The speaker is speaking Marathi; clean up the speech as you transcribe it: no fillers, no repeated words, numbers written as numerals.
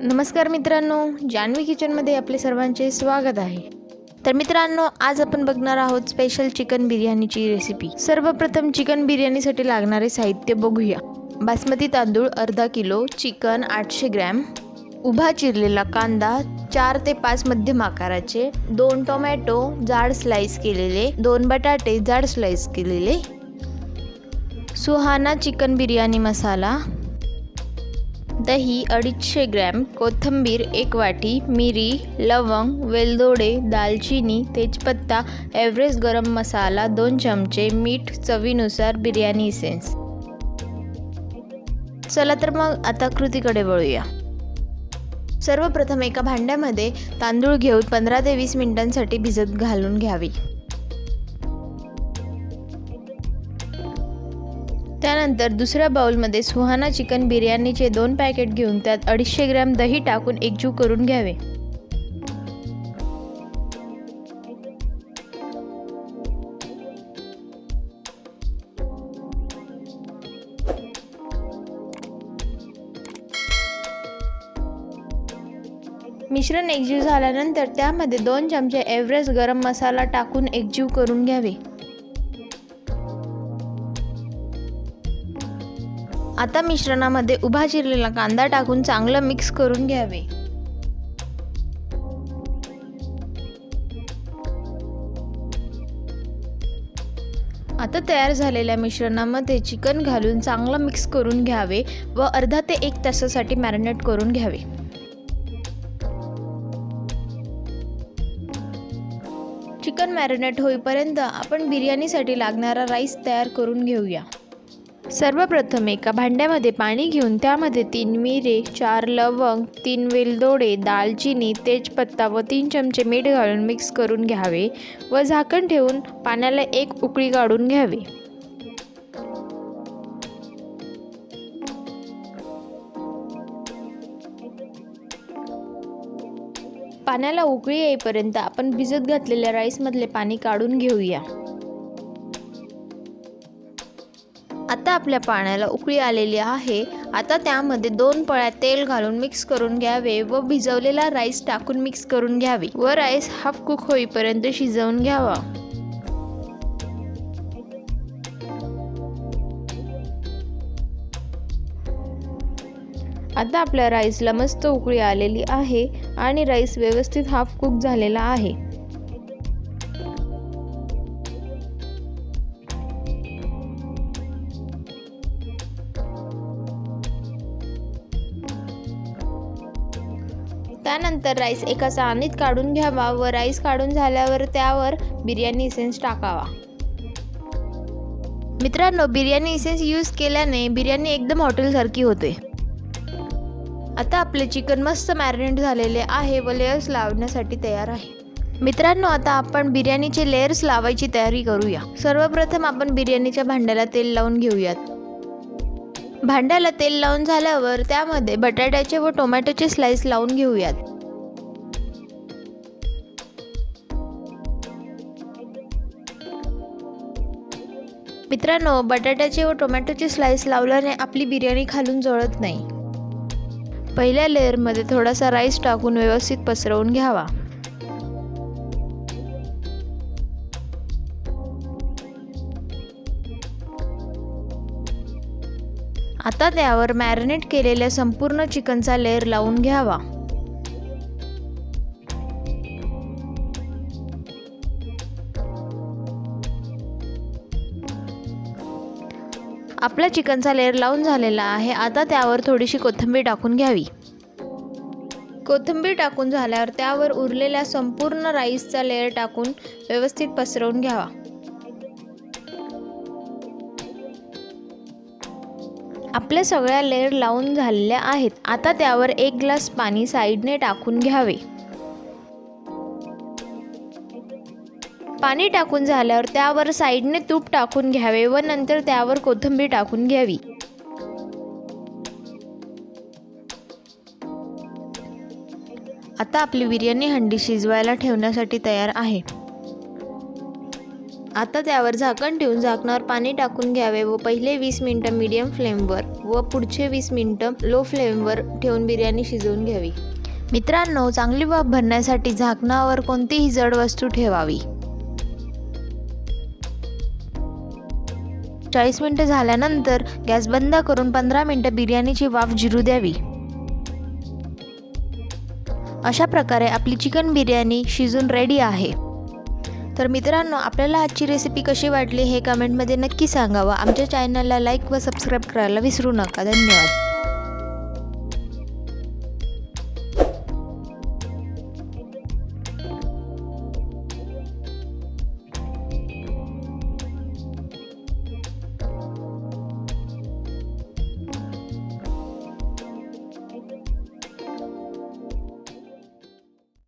नमस्कार मित्रांनो, जान्हवी किचनमध्ये आपले सर्वांचे स्वागत आहे। तर मित्रांनो, आज आपण बघणार आहोत स्पेशल चिकन बिर्याणीची रेसिपी। सर्वप्रथम चिकन बिर्याणीसाठी लागणारे साहित्य बघूया। बासमती तांदूळ अर्धा किलो, चिकन 800 ग्रॅम, उभा चिरलेला कांदा 4 ते 5 मध्यम आकाराचे, 2 टोमॅटो जाड स्लाइस केलेले, 2 बटाटे जाड स्लाइस केलेले, सुहाना चिकन बिर्याणी मसाला, दही 250 ग्रॅम, कोथिंबीर 1 वाटी, मिरी, लवंग, वेलदोडे, दालचिनी, तेजपत्ता, एव्हरेस्ट गरम मसाला 2 चमचे, मीठ चवीनुसार, बिर्याणी इसेन्स। चला तर मग आता कृतीकडे वळूया। सर्वप्रथम एका भांड्यामध्ये तांदूळ घेऊन 15 ते 20 मिनिटांसाठी भिजत घालून घ्यावे। त्यानंतर दुसऱ्या बाउलमध्ये सुहाना चिकन बिर्याणीचे 2 पॅकेट घेऊन त्यात 250 ग्रॅम दही टाकून एकजीव करून घ्यावे। मिश्रण एकजीव झाल्यानंतर त्यामध्ये 2 चमचे एव्हरेस्ट गरम मसाला टाकून एकजीव करून घ्यावे। आता मिश्रणामध्ये उभा चिरलेला कांदा टाकून चांगलं मिक्स करून घ्यावे। आता तयार झालेल्या मिश्रणामध्ये चिकन घालून चांगलं मिक्स करून घ्यावे व अर्धा ते 1 तासासाठी मॅरिनेट करून घ्यावे। चिकन मॅरिनेट होईपर्यंत आपण बिर्याणीसाठी लागणारा राईस तयार करून घेऊया। सर्वप्रथम एका भांड्यामध्ये पाणी घेऊन त्यामध्ये 3 मिरे, 4 लवंग, 3 वेलदोडे, दालचिनी, तेजपत्ता व 3 चमचे मीठ घालून मिक्स करून घ्यावे व झाकण ठेवून पाण्याला 1 उकळी काढून घ्यावी। पाण्याला उकळी येईपर्यंत आपण भिजत घातलेल्या राईसमधले पाणी काढून घेऊया। आता आपल्या पाण्याला उकळी आलेली आहे। आता त्यामध्ये 2 पळ्या तेल घालून मिक्स करून घ्यावे व भिजवलेला राईस टाकून मिक्स करून घ्यावे व राईस हाफ कुक होईपर्यंत शिजवून घ्यावा। आता आपल्या राईसला मस्त उकळी आलेली आहे आणि राईस व्यवस्थित हाफ कुक झालेला आहे। त्यानंतर राईस एका चाळणीत काढून घ्यावा व राईस काढून झाल्यावर त्यावर बिर्याणी इसेन्स टाकावा। मित्रांनो, बिर्याणी इसेन्स यूज केल्याने बिर्याणी एकदम हॉटेलसारखी होते। आता आपले चिकन मस्त मॅरिनेट झालेले आहे व लेयर्स लावण्यासाठी तयार आहे। मित्रांनो, आता आपण बिर्याणीचे लेयर्स लावायची तयारी करूया। सर्वप्रथम आपण बिर्याणीच्या भांड्याला तेल लावून घेऊयात। भांड्याला तेल लावून झाल्यावर त्यामध्ये बटाट्याचे व टोमॅटोचे स्लाइस लावून घेऊयात। मित्रांनो, बटाट्याचे व टोमॅटोचे स्लाइस लावल्याने आपली बिर्याणी खालून जळत नाही। पहिल्या लेअरमध्ये थोडासा राईस टाकून व्यवस्थित पसरवून घ्यावा। आता त्यावर मॅरिनेट केलेल्या संपूर्ण चिकनचा लेयर लावून घ्यावा। आपला चिकनचा लेयर लावून झालेला आहे। आता त्यावर थोडीशी कोथिंबीर टाकून घ्यावी। कोथिंबीर टाकून झाल्यावर त्यावर उरलेल्या संपूर्ण राईसचा लेयर टाकून व्यवस्थित पसरवून घ्यावा। आपल्या सगळ्या लेयर लावून झालेल्या आहेत। आता त्यावर 1 ग्लास पाणी साईडने टाकून घ्यावे। पाणी टाकून झाल्यावर त्यावर साईडने तूप टाकून घ्यावे व नंतर त्यावर कोथिंबीर टाकून घ्यावी। आता आपली बिर्याणी हंडी शिजवायला ठेवण्यासाठी तयार आहे। आता त्यावर झाकण ठेवून झाकणावर पाणी टाकून घ्यावे व पहिले 20 मिनिटं मीडियम फ्लेमवर व पुढचे 20 मिनिटं लो फ्लेमवर ठेवून बिर्याणी शिजवून घ्यावी. मित्रांनो, चांगली वाफ भरण्यासाठी झाकणावर कोणतीही जड वस्तू ठेवावी. 40 मिनिटं झाल्यानंतर गॅस बंद करून 15 मिनिटं बिर्याणीची वाफ जिरू द्यावी. अशा प्रकारे आपली चिकन बिर्याणी शिजून रेडी आहे. तर मित्रांनो, आपल्याला आजची रेसिपी कशी वाटली हे कमेंटमध्ये नक्की सांगा व आमच्या चॅनलला लाईक व सबस्क्राईब करायला विसरू नका. धन्यवाद.